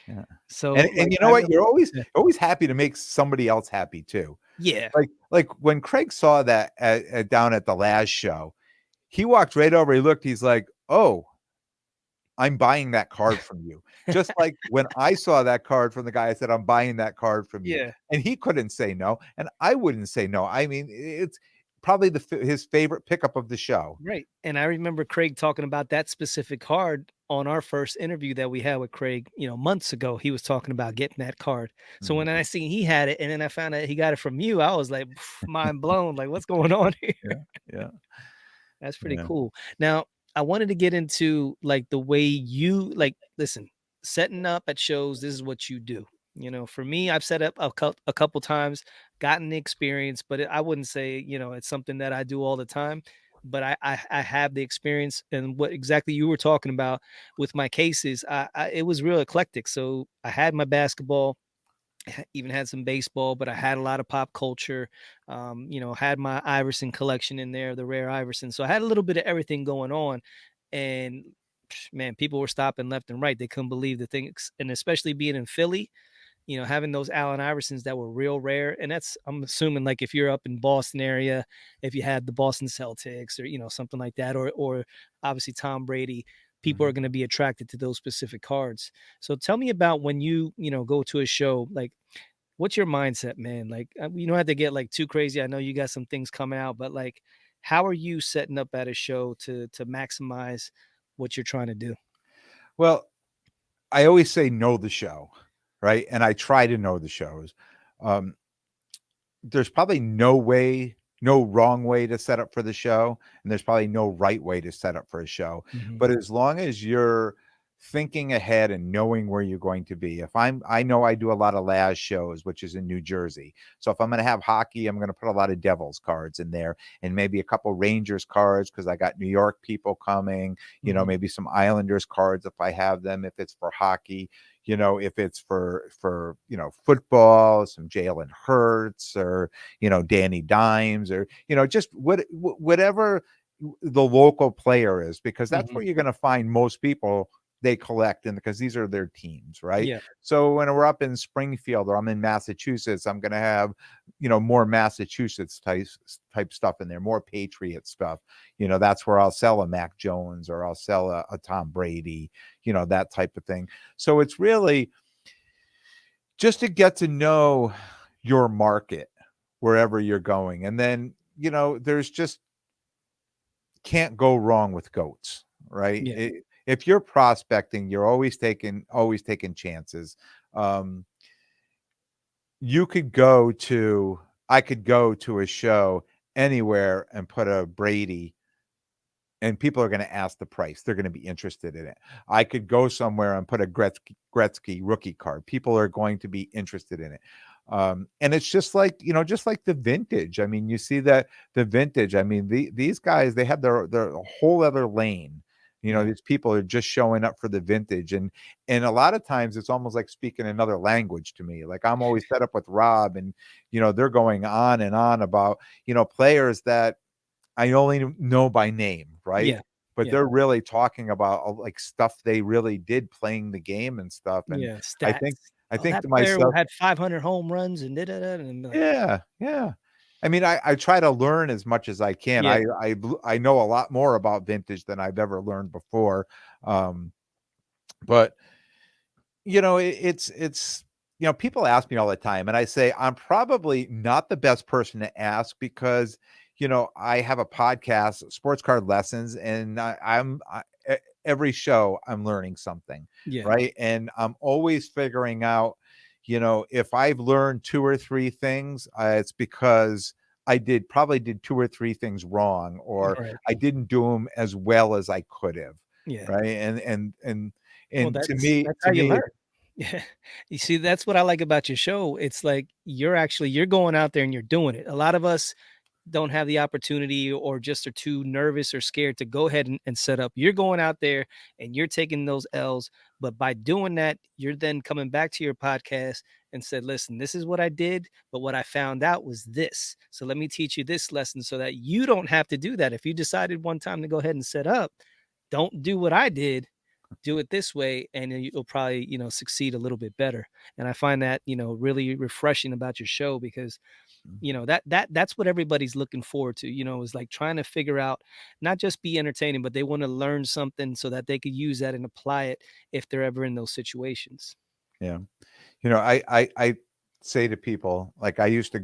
Yeah, So, and like, you know I what? remember. You're always Yeah. always happy to make somebody else happy too. Yeah, Like when Craig saw that down at the last show, he walked right over, he looked, he's like, "Oh, I'm buying that card from you." Just like when I saw that card from the guy, I said, "I'm buying that card from you." yeah. And he couldn't say no, and I wouldn't say no. I mean, it's probably his favorite pickup of the show. Right, and I remember Craig talking about that specific card on our first interview that we had with Craig, months ago. He was talking about getting that card. So when Mhm. I seen he had it and then I found out he got it from you, I was like, mind blown, like, "What's going on here?" Yeah, yeah, That's pretty yeah. cool. Now, I wanted to get into like the way you like listen, setting up at shows, this is what you do. For me, I've set up a couple times, gotten the experience, but I wouldn't say, it's something that I do all the time. But I have the experience and what exactly you were talking about with my cases. It was real eclectic. So I had my basketball, even had some baseball, but I had a lot of pop culture. Had my Iverson collection in there, the rare Iverson. So I had a little bit of everything going on, and man, people were stopping left and right. They couldn't believe the things, and especially being in Philly, having those Allen Iversons that were real rare. And that's, I'm assuming, like if you're up in Boston area, if you had the Boston Celtics or, something like that, or obviously Tom Brady, people are Mhm. going to be attracted to those specific cards. So tell me about when go to a show, like what's your mindset, man? Like, you don't have to get like too crazy. I know you got some things coming out, but like, how are you setting up at a show to maximize what you're trying to do? Well, I always say know the show, right? And I try to know the shows. Um, there's probably no wrong way to set up for the show, and there's probably no right way to set up for a show. Mhm. But as long as you're thinking ahead and knowing where you're going to be. I know I do a lot of Laz shows, which is in New Jersey. So if I'm going to have hockey, I'm going to put a lot of Devils cards in there and maybe a couple Rangers cards because I got New York people coming, Mhm. maybe some Islanders cards if I have them, if it's for hockey. If it's for football, some Jalen Hurts or Danny Dimes or just whatever the local player is, because that's Mhm. where you're going to find most people they collect, and because these are their teams, right? Yeah. So when we're up in Springfield or I'm in Massachusetts, I'm going to have more Massachusetts type stuff in there, more Patriot stuff. That's where I'll sell a Mac Jones or I'll sell a Tom Brady, that type of thing. So it's really just to get to know your market wherever you're going. And then, there's just can't go wrong with goats, right? Yeah. If you're prospecting, you're always taking chances. Um, you could go to I could go to a show anywhere and put a Brady and people are going to ask the price. They're going to be interested in it. I could go somewhere and put a Gretzky rookie card. People are going to be interested in it. And it's just like the vintage. I mean, you see that the vintage. I mean, these guys they have their whole other lane. Yeah. These people are just showing up for the vintage, and a lot of times it's almost like speaking another language to me. Like I'm always set up with Rob, and they're going on and on about players that I only know by name, right? Yeah. But Yeah. they're really talking about, like, stuff they really did playing the game and stuff, and Yeah. I Stats. think I Oh, think that to player myself, had 500 home runs and da da da, and like, yeah, yeah. I mean, I try to learn as much as I can. yeah. I know a lot more about vintage than I've ever learned before, um, but, people ask me all the time, and I say, "I'm probably not the best person to ask because, I have a podcast, Sports Card Lessons, and I every show I'm learning something, Yeah. right? And I'm always figuring out, if I've learned 2 or 3 things, it's because probably did 2 or 3 things wrong, or Right. I didn't do them as well as I could have, Yeah. right? And Well, and that's how to you me, learn. Yeah. You see, that's what I like about your show. It's like you're going out there and you're doing it. A lot of us don't have the opportunity or just are too nervous or scared to go ahead and set up. You're going out there and you're taking those L's. But by doing that, you're then coming back to your podcast and said, listen, this is what I did, but what I found out was this. So let me teach you this lesson so that you don't have to do that. If you decided one time to go ahead and set up, don't do what I did, do it this way, and then you'll probably, succeed a little bit better. And I find that, really refreshing about your show because that's what everybody's looking forward to, is like trying to figure out, not just be entertaining, but they want to learn something so that they could use that and apply it if they're ever in those situations. yeah. I say to people, like, I used to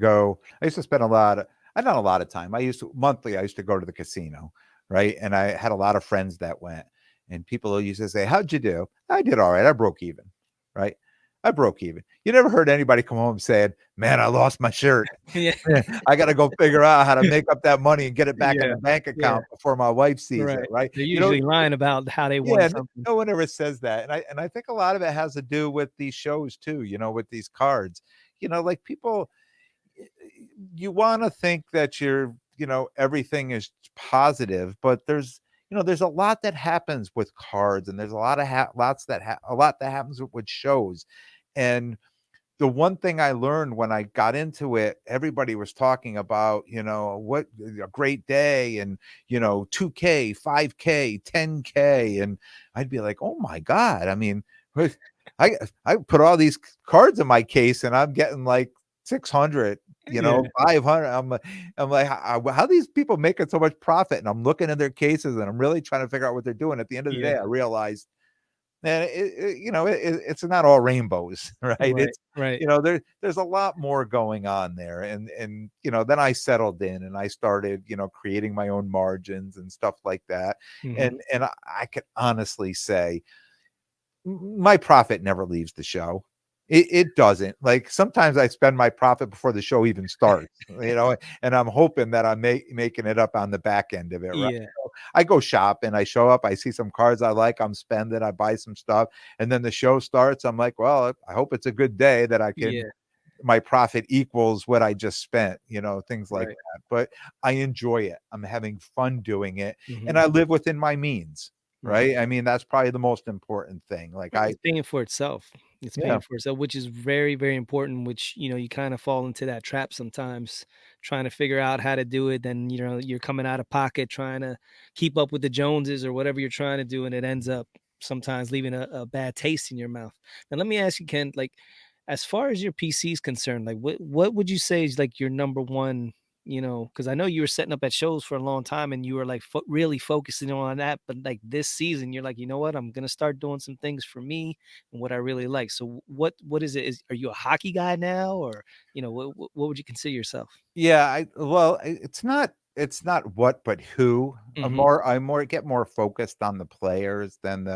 spend a lot of not a lot of time. I used to go to the casino, right? And I had a lot of friends that went, and people used to say, "How'd you do?" I did all right. I broke even, right? I broke even. You never heard anybody come home saying, "Man, I lost my shirt. Yeah. I got to go figure out how to make up that money and get it back in Yeah. the bank Yeah. account before my wife sees it," Right. right? They're usually lying about how they won Yeah, something. no one ever says that, and I think a lot of it has to do with these shows too, with these cards. Like, people, you wanna think that everything is positive, but there's a lot that happens with cards, and there's a lot of a lot that happens with shows, and the one thing I learned when I got into it, everybody was talking about, what a great day, and 2K, 5K, 10K, and I'd be like, "Oh my God." I mean, what I I put all these cards in my case and I'm getting like 600, Yeah. 500. I'm like, how these people making so much profit? And I'm looking at their cases and I'm really trying to figure out what they're doing. At the end of the day, Yeah. I realized, and it's not all rainbows, right? Right. Right. There's a lot more going on there, and then I settled in and I started, creating my own margins and stuff like that, Hmm. and I can honestly say my profit never leaves the show. It doesn't. Like, sometimes I spend my profit before the show even starts, and I'm hoping that I'm making it up on the back end of it, right? Yeah. I go shop and I show up, I see some cards I like, I'm spending, I buy some stuff, and then the show starts. I'm like, well, I hope it's a good day that Yeah. my profit equals what I just spent, things like Right. that. But I enjoy it. I'm having fun doing it, and Hmm. I live within my means, Right. right? I mean, that's probably the most important thing. Like, It's paying for itself. It's yeah, paying for itself, which is very, very important, which, you kind of fall into that trap sometimes trying to figure out how to do it. Then, you're coming out of pocket trying to keep up with the Joneses or whatever you're trying to do. And it ends up sometimes leaving a bad taste in your mouth. Now, let me ask you, Ken, like, as far as your PC is concerned, like, what would you say is like your number one, because I know you were setting up at shows for a long time and you were like really focusing on that. But like this season, you're like, you know what? I'm going to start doing some things for me and what I really like. So what is it? Are you a hockey guy now, or what would you consider yourself? yeah. It's not what, but who. Hmm. I more get more focused on the players than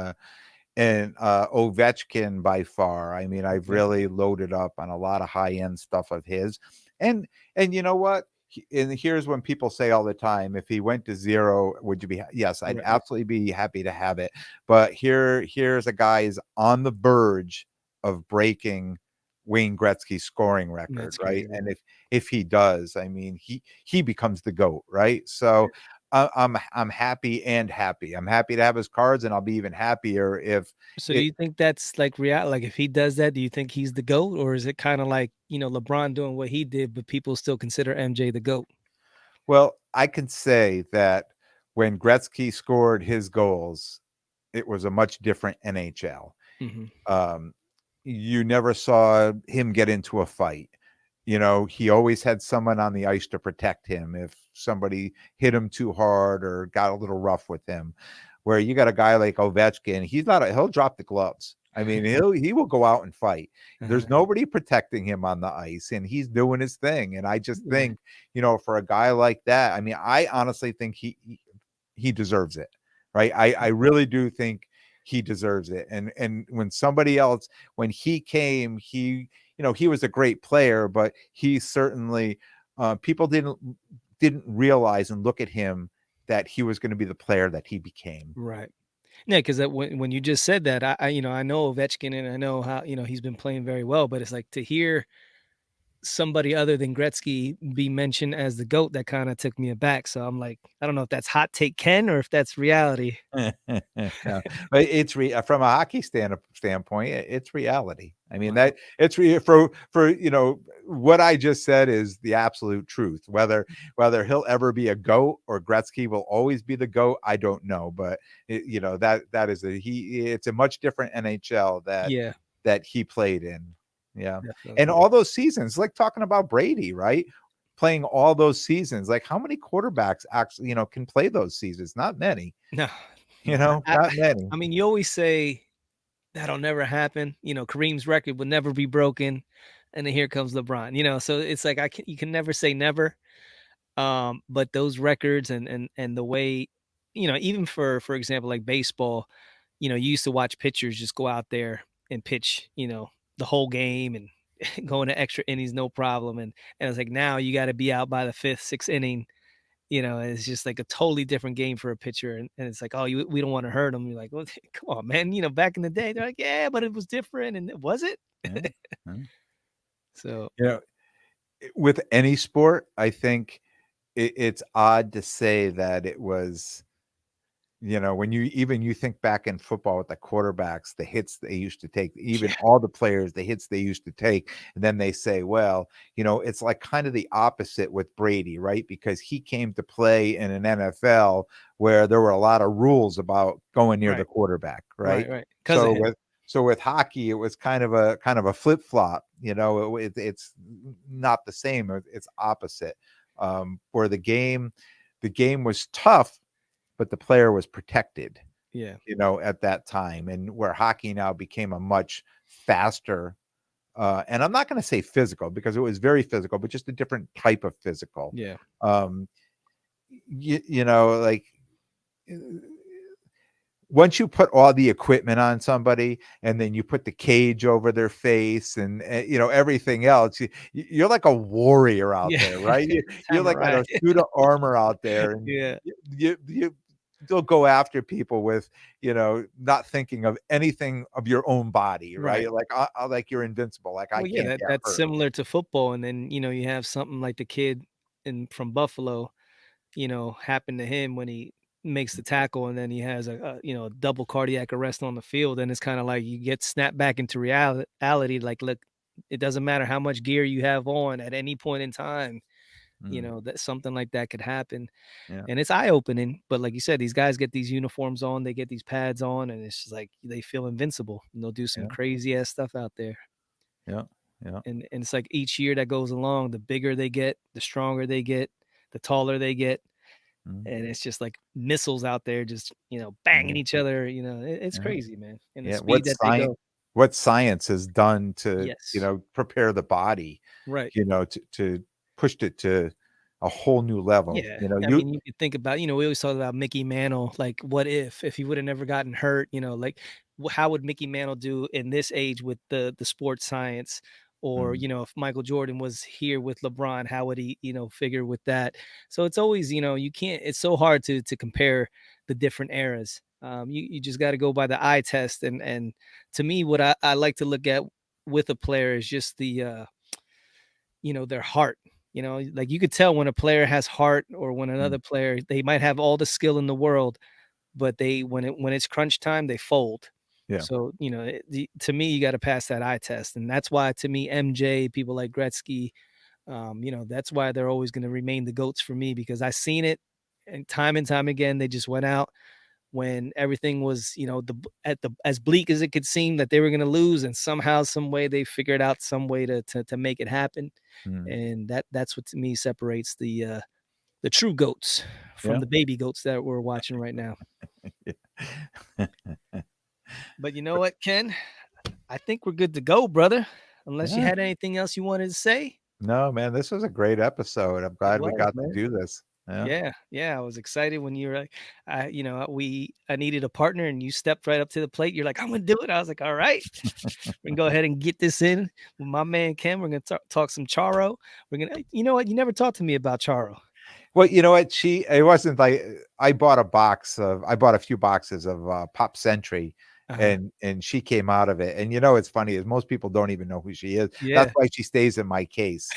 Ovechkin by far. I mean, I've Okay. really loaded up on a lot of high-end stuff of his. And you know what? And here's when people say all the time, if he went to 0, would you be yes, I'd Right. absolutely be happy to have it. But here's a guy is on the verge of breaking Wayne Gretzky's scoring record, That's right? crazy. And if he does, I mean, he becomes the GOAT, right? So I'm happy and happy. I'm happy to have his cards, and I'll be even happier if So do it you think that's like real? Like if he does that, do you think he's the GOAT, or is it kind of like LeBron doing what he did, but people still consider MJ the GOAT? well, I can say that when Gretzky scored his goals, it was a much different NHL. Hmm. Um, you never saw him get into a fight. He always had someone on the ice to protect him if somebody hit him too hard or got a little rough with him. Where you got a guy like Ovechkin, he'll drop the gloves. I mean, he will go out and fight. Uh-huh. There's nobody protecting him on the ice, and he's doing his thing. And I just Yeah. think, for a guy like that, I mean, I honestly think he deserves it. right? I really do think he deserves it. And when somebody else, when he came, he was a great player, but he certainly people didn't realize and look at him that he was going to be the player that he became. Right. Yeah, because when you just said that, I know Ovechkin and I know how he's been playing very well, but it's like to hear somebody other than Gretzky be mentioned as the GOAT, that kinda took me aback, so I'm like, I don't know if that's hot take Ken or if that's reality. No, but it's from a hockey standpoint, it's reality. I mean, Wow. that it's for what I just said is the absolute truth. Whether he'll ever be a GOAT or Gretzky will always be the GOAT, I don't know, but that is it's a much different NHL Yeah, that he played in. Yeah. And definitely. all those seasons, like talking about Brady, right? Playing all those seasons, like how many quarterbacks actually, can play those seasons? Not many. No, no, Not many. I mean, you always say that'll never happen, Kareem's record would never be broken, and then here comes LeBron, so it's like you can never say never. But those records and the way, even for example, like baseball, you used to watch pitchers just go out there and pitch, the whole game and go into extra innings, no problem. And it's like now you got to be out by the fifth, sixth inning. It's just like a totally different game for a pitcher, and it's like, oh, we don't want to hurt them. You're like, well, come on, man. Back in the day, they're like, yeah, but it was different, and was it? Yeah, yeah. So You know, with any sport, I think it's odd to say that it was. When you think back in football with the quarterbacks, the hits they used to take, even yeah, all the players, the hits they used to take, and then they say, well, it's like kind of the opposite with Brady, right? Because he came to play in an NFL where there were a lot of rules about going near the right, quarterback, right? right, because of So him, with hockey, it was kind of a flip flop. It's not the same. It's opposite. Where the game was tough, but the player was protected, yeah, at that time, and where hockey now became a much faster, and I'm not going to say physical because it was very physical, but just a different type of physical. yeah, Um, like uh, once you put all the equipment on somebody and then you put the cage over their face and everything else, you're like a warrior out yeah, there, right? You're like got samurai, a suit of armor out there, and yeah. you'll go after people with not thinking of anything of your own body, Right. right? Like like you're invincible, like I Well, yeah, can't get that's hurt. similar to football, and then, you have something like the kid from Buffalo, happen to him when he makes the tackle, and then he has a double cardiac arrest on the field, and it's kinda like you get snapped back into reality, like, look, it doesn't matter how much gear you have on at any point in time, Mm, that something like that could happen, yeah, and it's eye-opening, but like you said, these guys get these uniforms on, they get these pads on, and it's just like they feel invincible, and they'll do some yeah, crazy ass stuff out there. yeah, yeah. And it's like each year that goes along, the bigger they get, the stronger they get, the taller they get, Mm, and it's just like missiles out there just, banging yeah, each other, it's yeah, crazy, man, and the yeah. speed that they go. What science has done to Yes. prepare the body, Right. to pushed it to a whole new level. Yeah, I You mean, you could think about, we always talk about Mickey Mantle, like, what if he woulda never gotten hurt, like, how would Mickey Mantle do in this age with the sports science? Or, mm, if Michael Jordan was here with LeBron, how would he, figure with that? So it's always, you can't it's so hard to compare the different eras. You just gotta go by the eye test, and to me, what I like to look at with a player is just their heart. Like you could tell when a player has heart or when mm, another player, they might have all the skill in the world, but when it's crunch time, they fold. yeah, So, to me, you got to pass that eye test. And that's why to me, MJ, people like Gretzky, that's why they're always going to remain the GOATs for me because I seen it and time again. They just went out when everything was, at the as bleak as it could seem that they were going to lose, and somehow, some way, they figured out some way to make it happen, mm, and that's what to me separates the true goats from yeah, the baby goats that we're watching right now. yeah. But you know what, Ken? I think we're good to go, brother. Unless you Yeah. had anything else you wanted to say. No, man, this was a great episode. I'm It glad we was, got to man. do this. Yeah. Yeah, yeah, I was excited when you were like, I needed a partner and you stepped right up to the plate. You're like, "I'm gonna do it." I was like, "All right, we can go ahead and get this in with my man Ken. We're gonna talk some Charo. We're gonna, you know what? You never talked to me about Charo." Well, you know what? It wasn't like I bought a few boxes of, Pop Century, Uh-huh. and she came out of it, and you know what's funny is most people don't even know who she is. That's Yeah. why she stays in my case.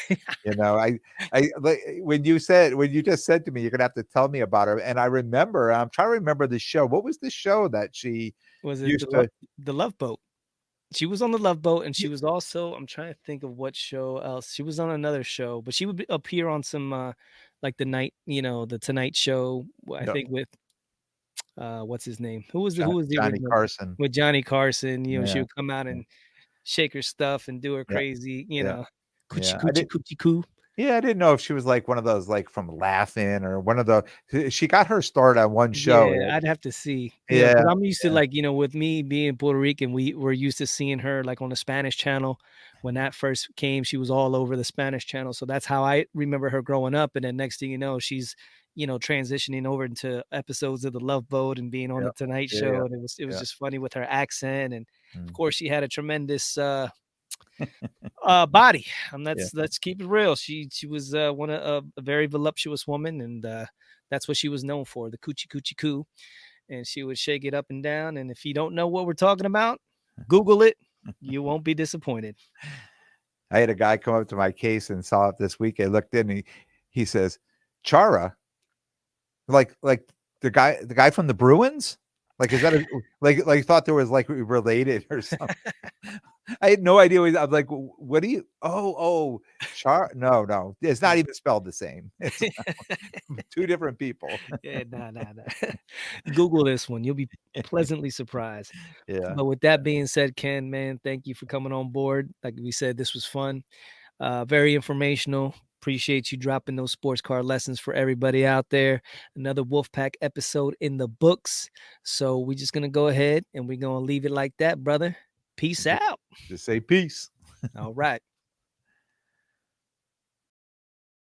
You know, like, when you just said to me, "You're gonna have to tell me about her," and I'm trying to remember the show. What was the show that she Was it used to the Love Boat? She was on the Love Boat, and Ye she was also, I'm trying to think of what show else. She was on another show, but she would appear on some, like the Tonight Show. I no, think with what's his name? Who was the Johnny original Carson. with Johnny Carson? She Yeah, would come out yeah, and shake her stuff and do her yeah, crazy, yeah, coochie yeah. coochie coochie coo. I didn't know if she was like one of those, like, from Laughing or one of the she got her start on one show, Yeah, I'd have to see. Yeah, yeah, because I'm used to, yeah, like, with me being Puerto Rican, we were used to seeing her, like, on the Spanish channel. When that first came, she was all over the Spanish channel, so that's how I remember her growing up, and then next thing you know, she's, transitioning over into episodes of The Love Boat and being on yeah, The Tonight yeah, yeah, Show, and it was yeah, just funny with her accent, and, of mm, course, she had a tremendous, body. yeah. Let's keep it real. She was, one of a very voluptuous woman, and, that's what she was known for, the coochie coochie coo. And she would shake it up and down. And if you don't know what we're talking about, Google it. You won't be disappointed. I had a guy come up to my case and saw it this week. I looked in, he says, "Chara?" Like the guy from the Bruins? Like, is that a like, thought there was, like, related or something. I had no idea what I'm like, "What do you" oh, Char no, no, it's not Yeah. even spelled the same. It's 2 different people. Yeah, nah, nah, nah. Google this one. You'll be pleasantly surprised. Yeah, But with that being said, Ken, man, thank you for coming on board. Like we said, this was fun, very informational. Appreciate you dropping those sports car lessons for everybody out there. Another Wolfpack episode in the books. So we're just gonna go ahead and we're gonna leave it like that, brother. Peace ju out. just say peace. All right.